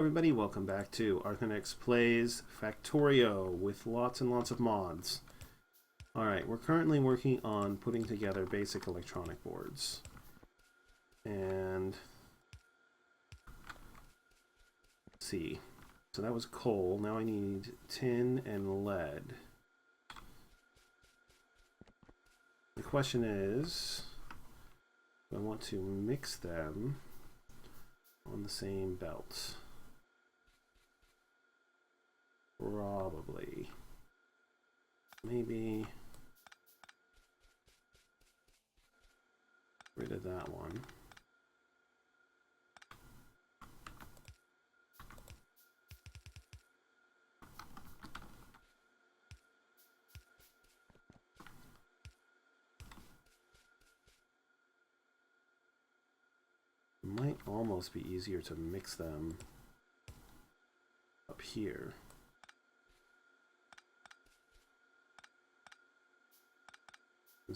Everybody, welcome back to Arthenex Plays Factorio with lots and lots of mods. Alright, we're currently working on putting together basic electronic boards. And let's see. So that was coal. Now I need tin and lead. The question is, do I want to mix them on the same belt? Probably. Maybe rid of that one. It might almost be easier to mix them up here.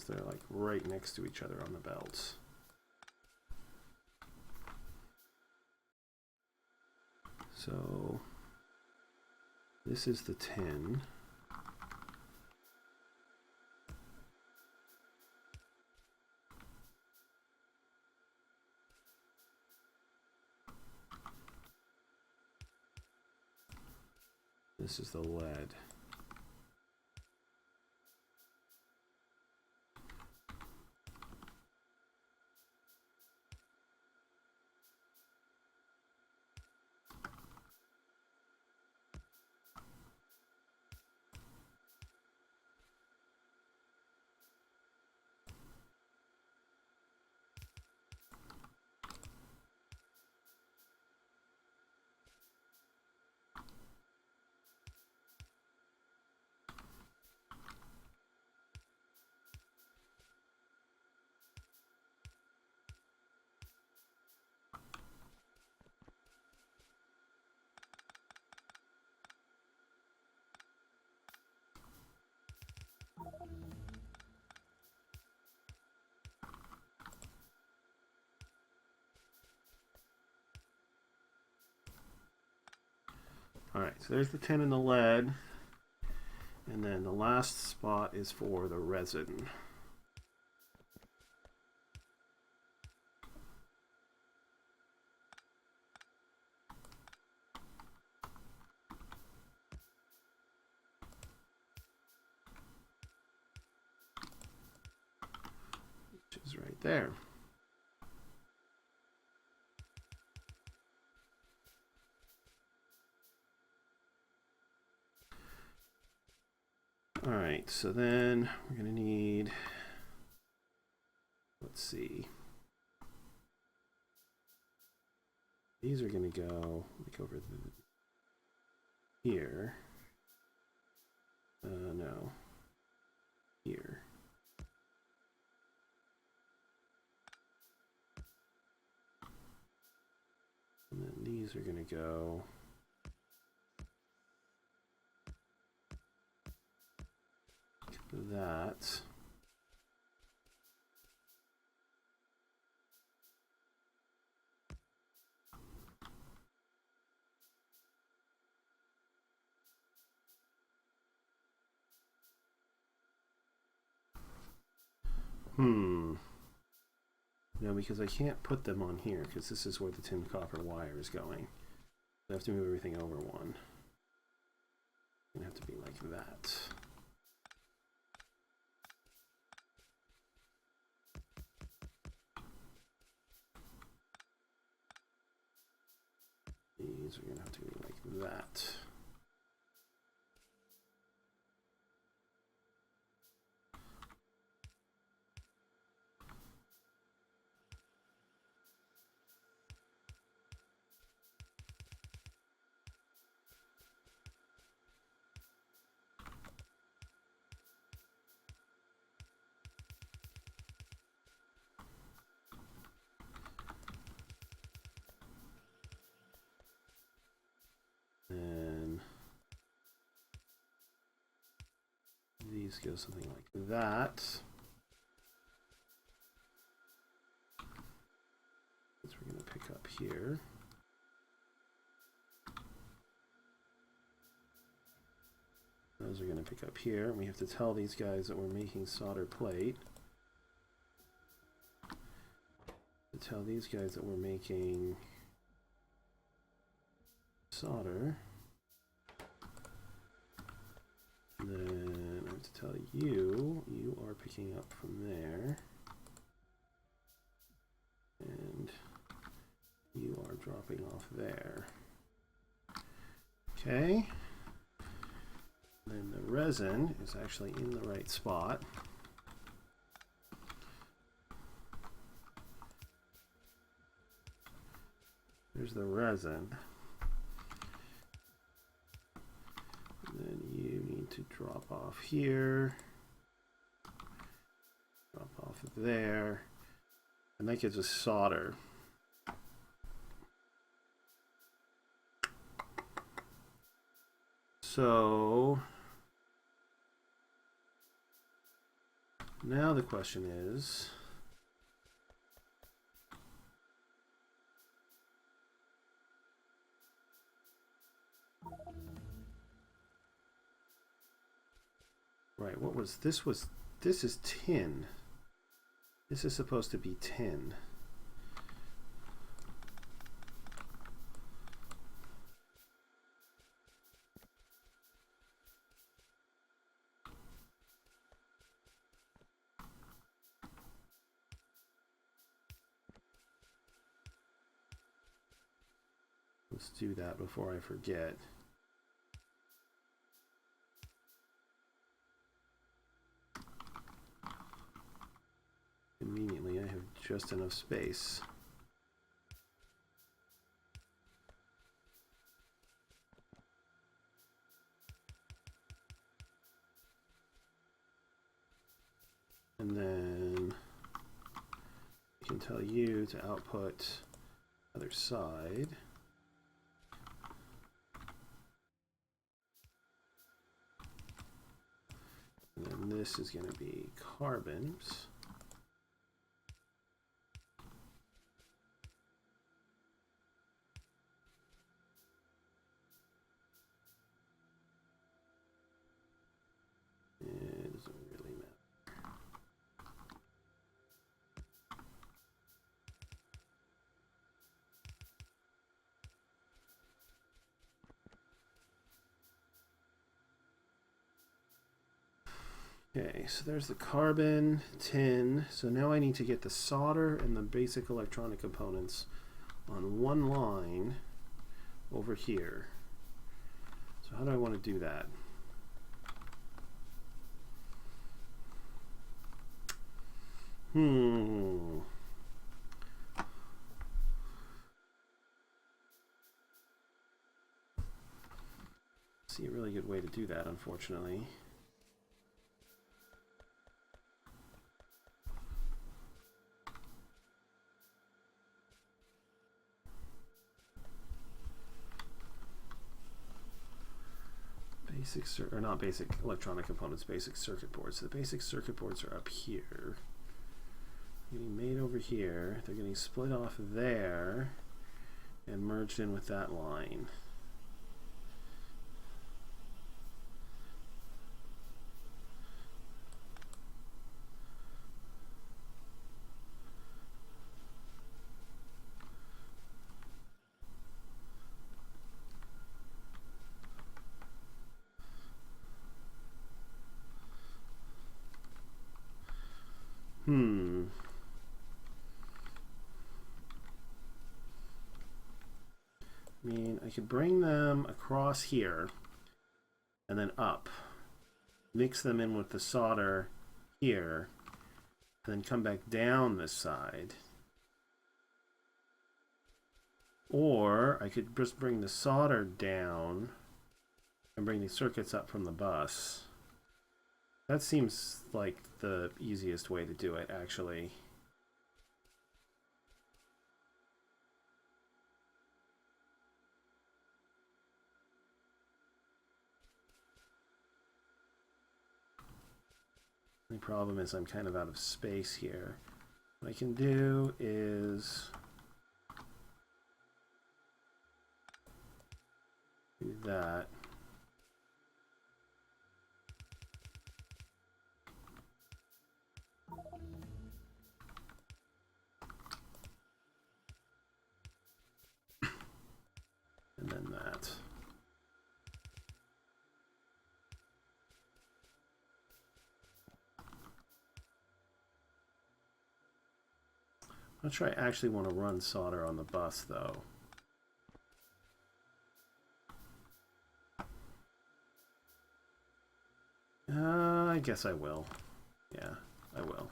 They're like right next to each other on the belt. So this is the tin. This is the lead. Alright, so there's the tin and the lead. And then the last spot is for the resin. Which is right there. Alright, so then we're going to need, let's see, these are going to go like over here, no, here. And then these are going to go that. No, because I can't put them on here because this is where the tin copper wire is going. I have to move everything over one. It's gonna have to be like that. These are going to have to be like that. These go something like that. Which we're going to pick up here. Those are going to pick up here. We have to tell these guys that we're making solder plate. To tell these guys that we're making solder. And then I have to tell you, you are picking up from there. And you are dropping off there. Okay. Then the resin is actually in the right spot. There's the resin. And then you need to drop off here. Drop off there. And that gives us solder. So now the question is, right, what was this? This is tin. This is supposed to be tin. Let's do that before I forget. Conveniently, I have just enough space. And then I can tell you to output other side. And then this is going to be carbons. It doesn't really matter. Okay, so there's the carbon, tin. So now I need to get the solder and the basic electronic components on one line over here. So how do I want to do that? See a really good way to do that, unfortunately. Or not basic electronic components, basic circuit boards. So the basic circuit boards are up here. Getting made over here. They're getting split off there and merged in with that line. I mean, I could bring them across here and then up, mix them in with the solder here, and then come back down this side. Or I could just bring the solder down and bring the circuits up from the bus. That seems like the easiest way to do it, actually. The problem is I'm kind of out of space here. What I can do is do that. I'm not sure I actually want to run solder on the bus, though. I guess I will. Yeah, I will.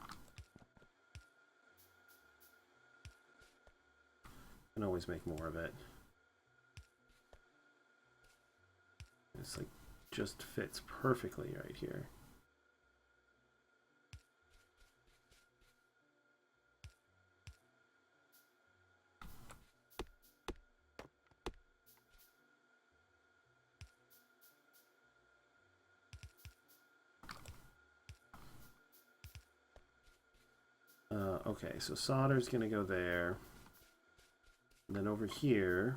Can always make more of it. It's like just fits perfectly right here. Okay, so solder's gonna go there. And then over here,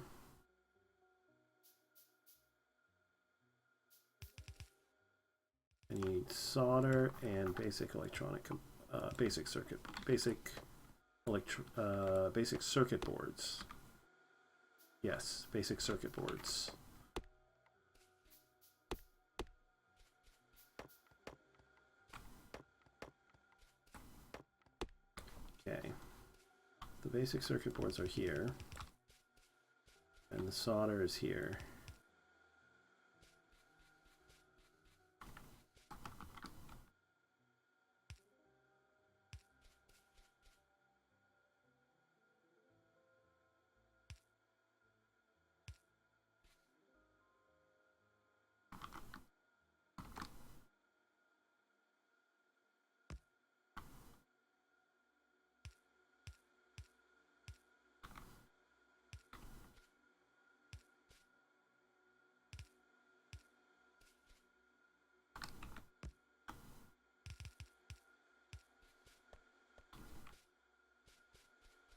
I need solder and basic electronic, basic circuit boards. Yes, basic circuit boards. Okay, the basic circuit boards are here, and the solder is here.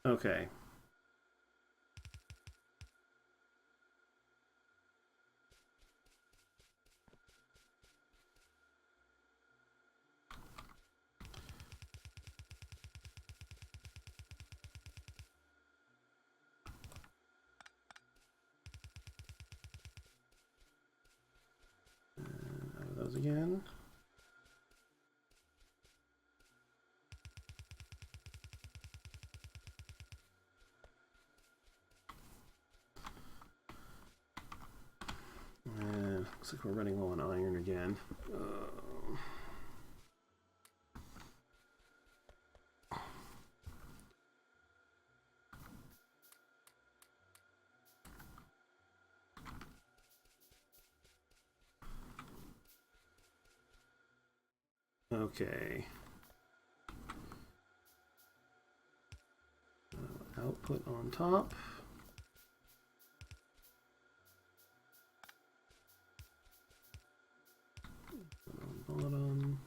Okay. Out of those again. Looks like we're running low on iron again. Okay. Output on top. Bottom.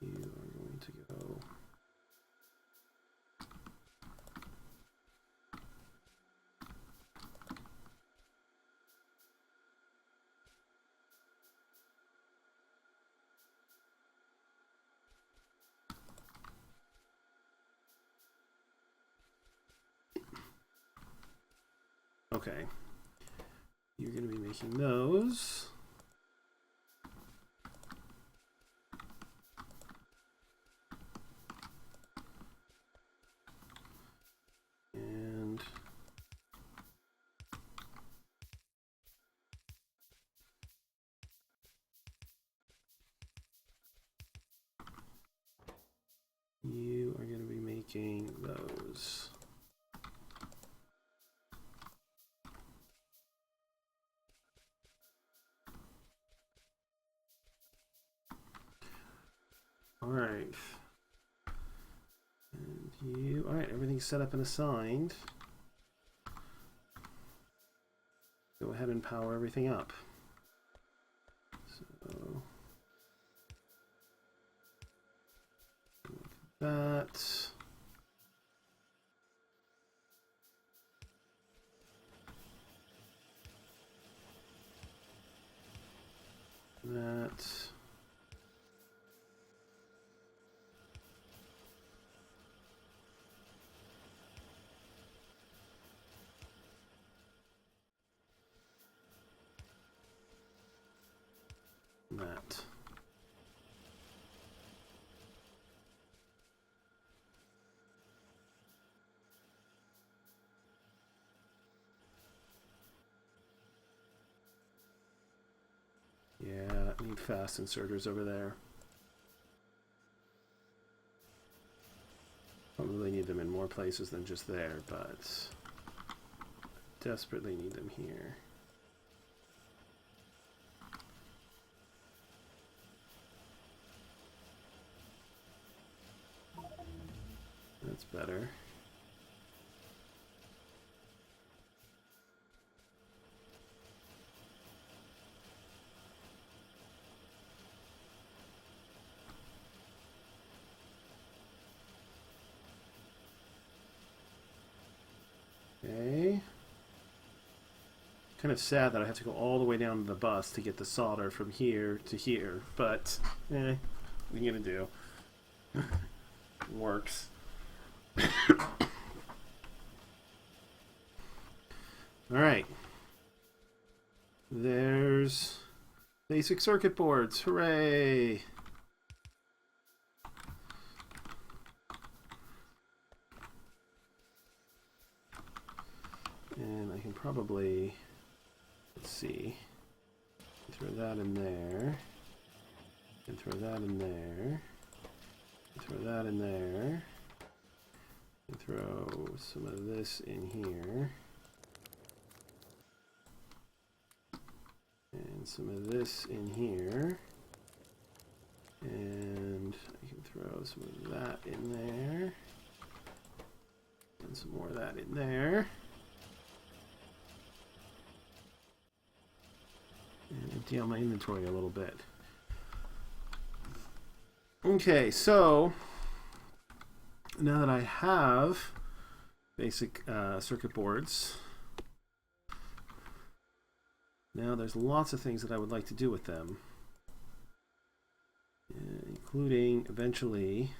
You are going to go. Okay. You're going to be making those. And you are going to be making those. All right. And you, all right, everything's set up and assigned. Go ahead and power everything up. So, that. That. fast inserters over there. Probably need them in more places than just there, but desperately need them here. That's better. Okay. Kind of sad that I have to go all the way down to the bus to get the solder from here to here, but what are you gonna do? Works. Alright. There's basic circuit boards. Hooray! And I can probably, let's see, throw that in there, and throw that in there, and throw that in there, and throw some of this in here, and some of this in here, and I can throw some of that in there, and some more of that in there. And empty out my inventory a little bit. Okay, so now that I have basic circuit boards, now there's lots of things that I would like to do with them, including eventually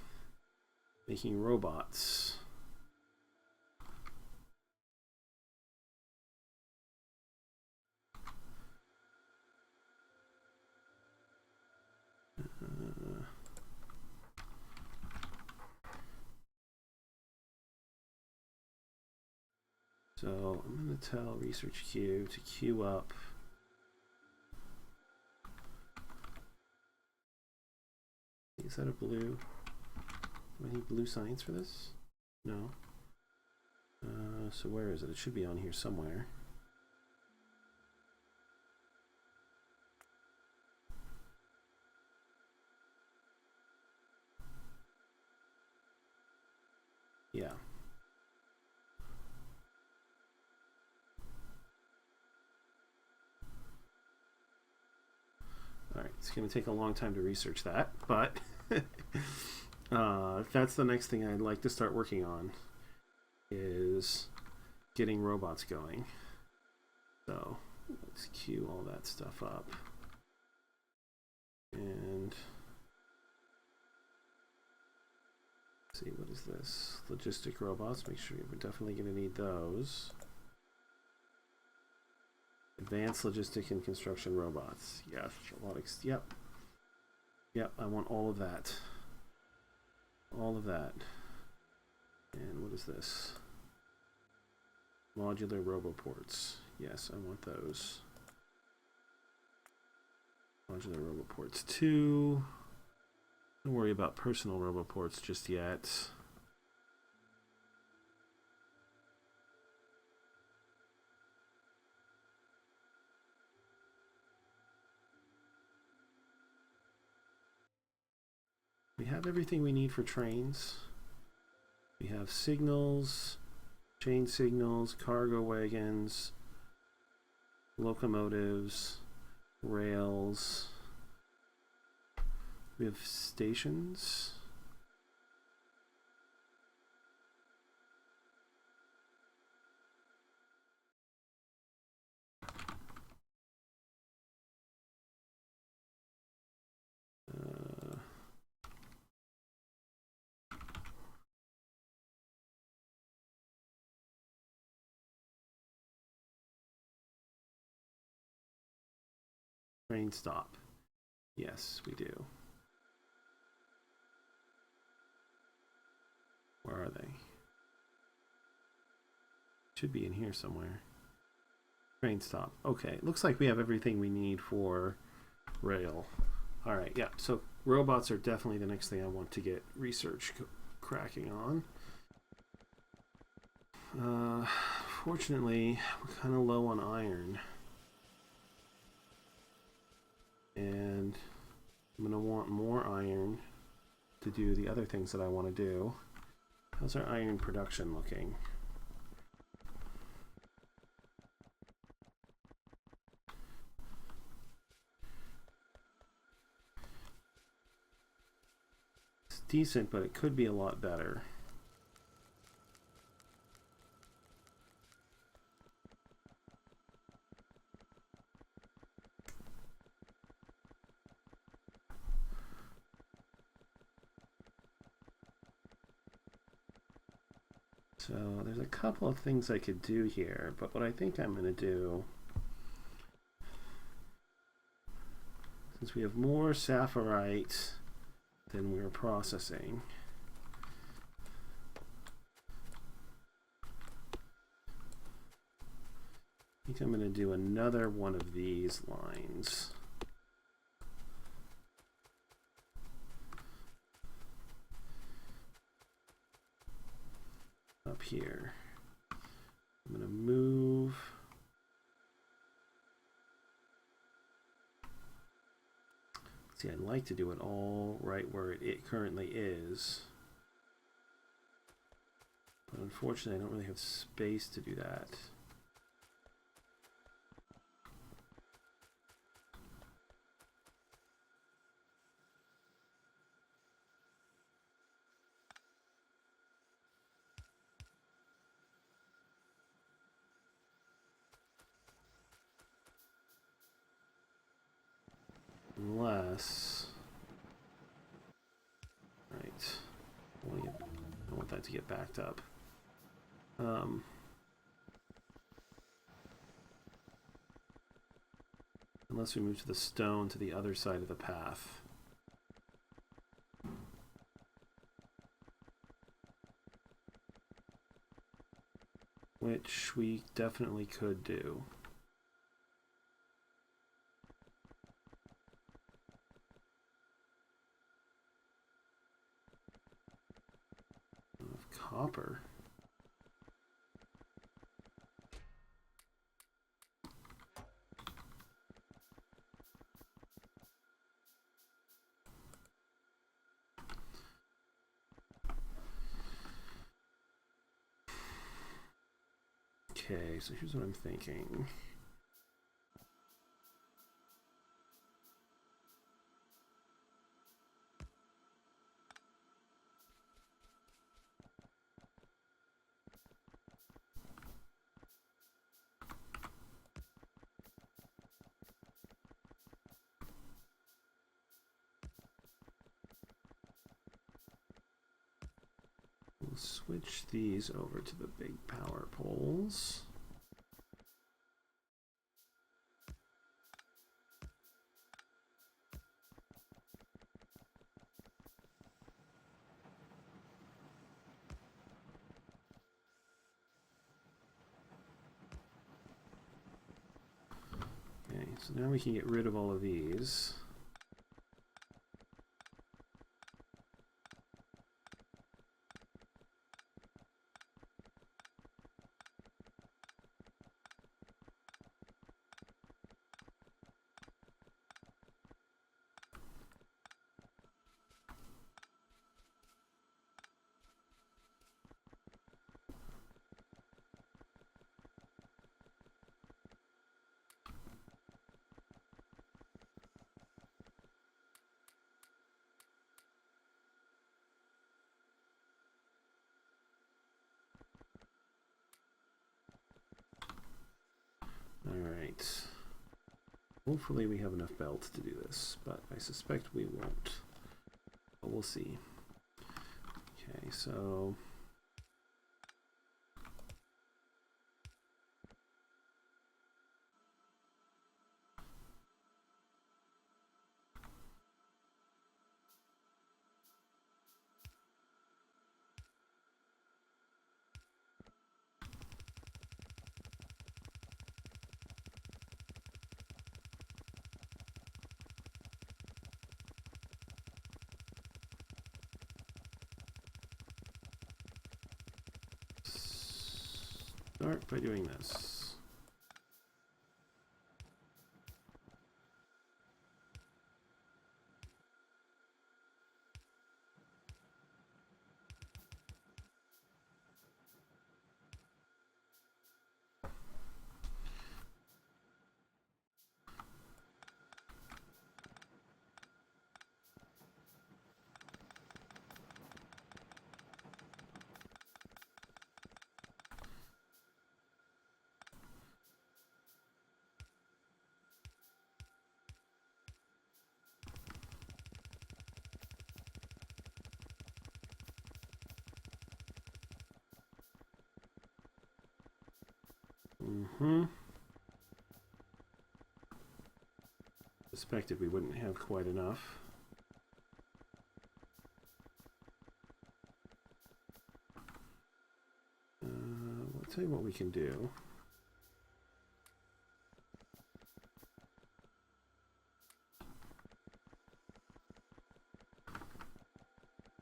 making robots. So I'm going to tell Research Queue to queue up is that a blue? Do I need blue science for this? No. So where is it? It should be on here somewhere. Yeah. Alright, it's going to take a long time to research that, but that's the next thing I'd like to start working on, is getting robots going. So let's queue all that stuff up. And let's see, what is this? Logistic robots, make sure we're definitely going to need those. Advanced logistic and construction robots. Yes, robotics. Yep. Yep, I want all of that. All of that. And what is this? Modular roboports. Yes, I want those. Modular roboports 2. Don't worry about personal roboports just yet. We have everything we need for trains. We have signals, chain signals, cargo wagons, locomotives, rails. We have stations. Train stop. Yes, we do. Where are they? Should be in here somewhere. Train stop. Okay, looks like we have everything we need for rail. Alright, yeah, so robots are definitely the next thing I want to get research cracking on. Fortunately, we're kind of low on iron. And I'm going to want more iron to do the other things that I want to do. How's our iron production looking? It's decent, but it could be a lot better. So there's a couple of things I could do here, but what I think I'm going to do, since we have more sapphirite than we're processing, I think I'm going to do another one of these lines. Up here. I'm going to move see, I'd like to do it all right where it currently is, but unfortunately I don't really have space to do that. Unless, right, I want that to get backed up. Unless we move to the stone to the other side of the path. Which we definitely could do. Copper. Okay, so here's what I'm thinking. We'll switch these over to the big power poles. Okay, so now we can get rid of all of these. Alright. Hopefully we have enough belts to do this, but I suspect we won't. But we'll see. Okay, so Start by doing this. Suspected we wouldn't have quite enough. I'll tell you what we can do.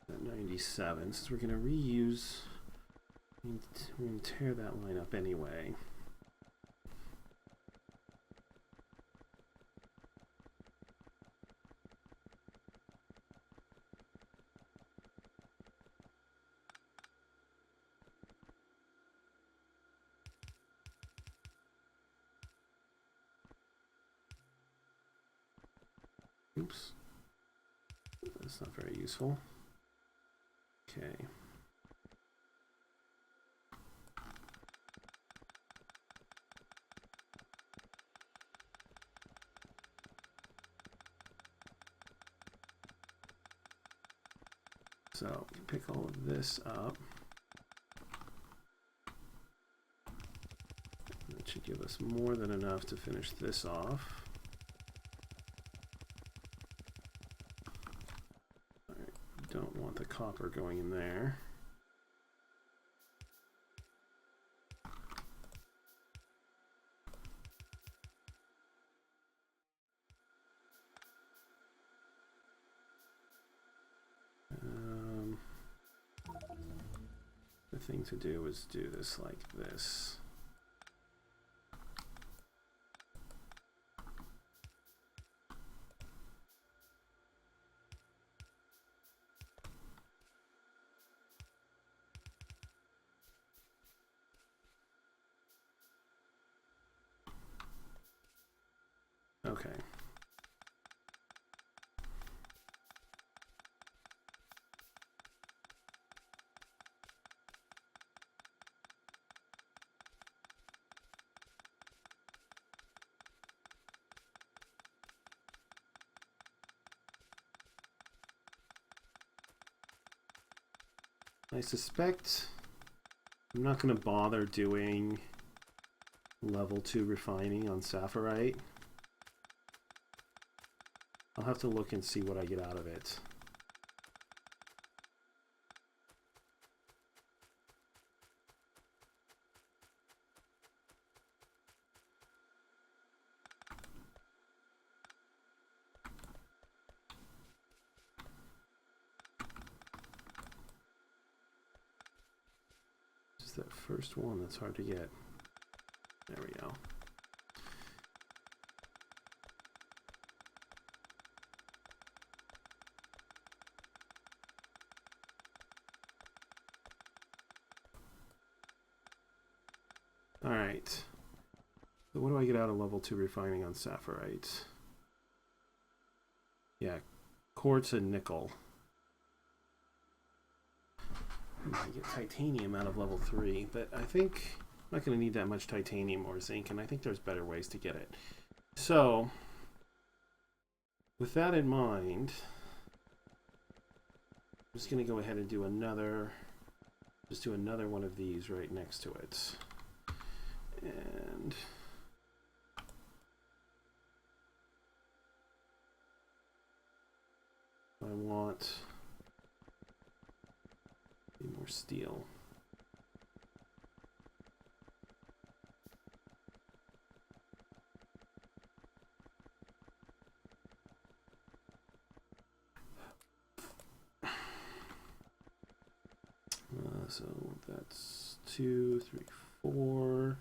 At 97, since we're going to reuse, we're going to tear that line up anyway. Oops. That's not very useful. Okay. So, pick all of this up. That should give us more than enough to finish this off. Don't want the copper going in there. The thing to do is do this like this. Okay. I suspect I'm not going to bother doing level 2 refining on sapphirite. I'll have to look and see what I get out of it. Just that first one that's hard to get. There we go. All right. So what do I get out of level 2 refining on sapphirite? Yeah, quartz and nickel. I get titanium out of level 3, but I think I'm not going to need that much titanium or zinc, and I think there's better ways to get it. So, with that in mind, I'm just going to go ahead and do another, just do another one of these right next to it. And I want more steel. So that's 2, 3, 4.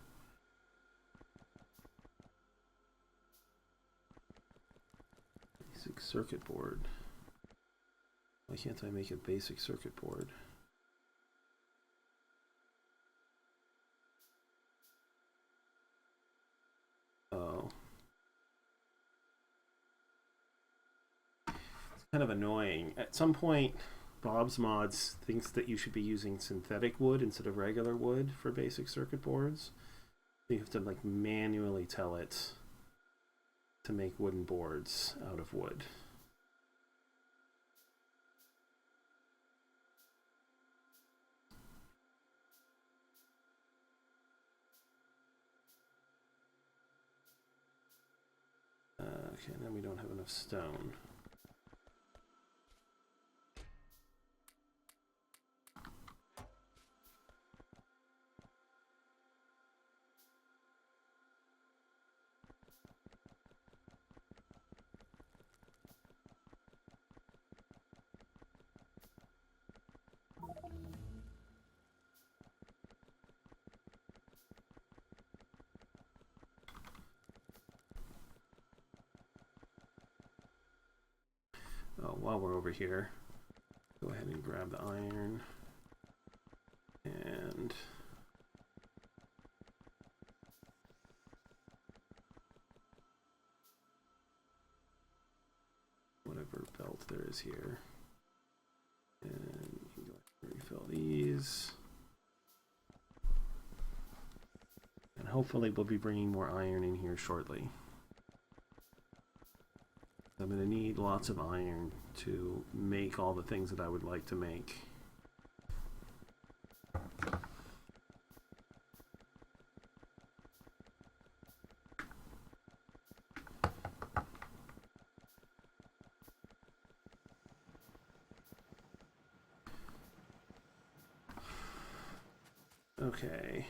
Basic circuit board. Why can't I make a basic circuit board? Oh. It's kind of annoying. At some point, Bob's Mods thinks that you should be using synthetic wood instead of regular wood for basic circuit boards. You have to like manually tell it to make wooden boards out of wood. Okay, then we don't have enough stone. Oh, while we're over here, go ahead and grab the iron and whatever belt there is here. And you can go ahead and refill these. And hopefully we'll be bringing more iron in here shortly. I'm going to need lots of iron to make all the things that I would like to make. Okay.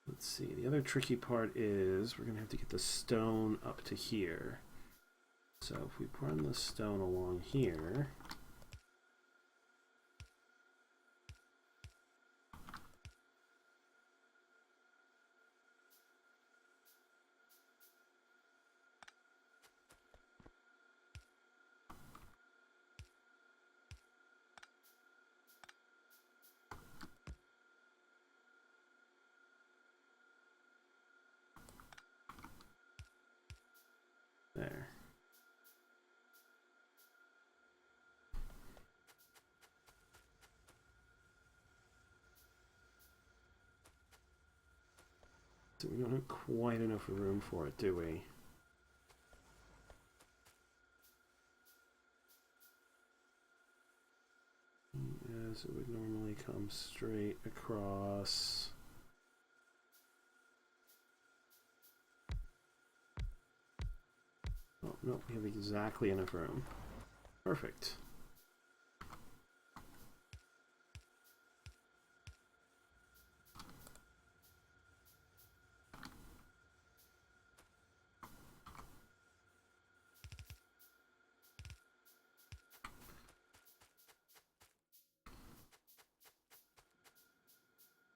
Let's see, the other tricky part is we're going to have to get the stone up to here. So if we run the stone along here, there. So we don't have quite enough room for it, do we? As it would normally come straight across. Oh, no, we have exactly enough room. Perfect.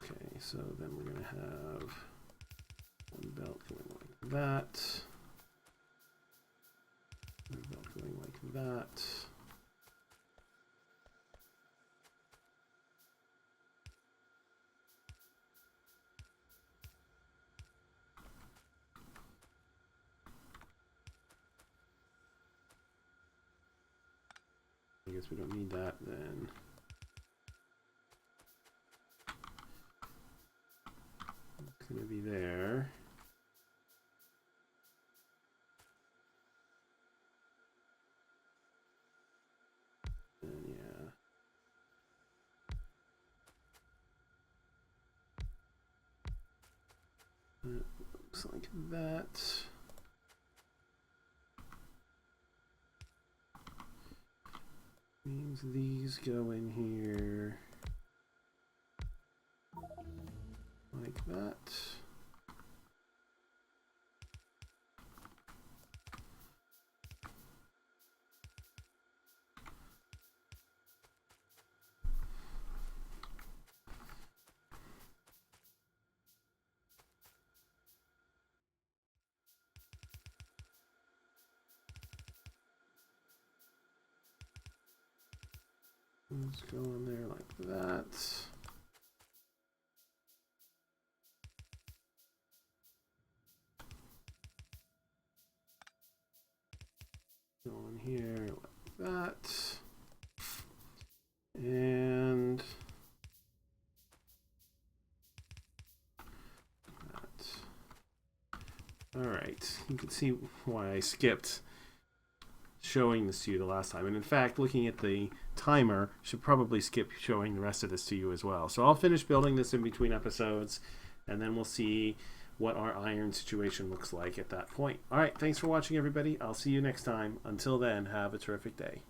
Okay, so then we're going to have one belt going like that. Another belt going like that. I guess we don't need that then. It's going to be there. And yeah. That looks like that. Means these go in here like that. Let's go in there like that. Go in here like that. And that. All right, you can see why I skipped showing this to you the last time. And in fact, looking at the timer, should probably skip showing the rest of this to you as well. So I'll finish building this in between episodes, and then we'll see what our iron situation looks like at that point. All right, thanks for watching, everybody. I'll see you next time. Until then, have a terrific day.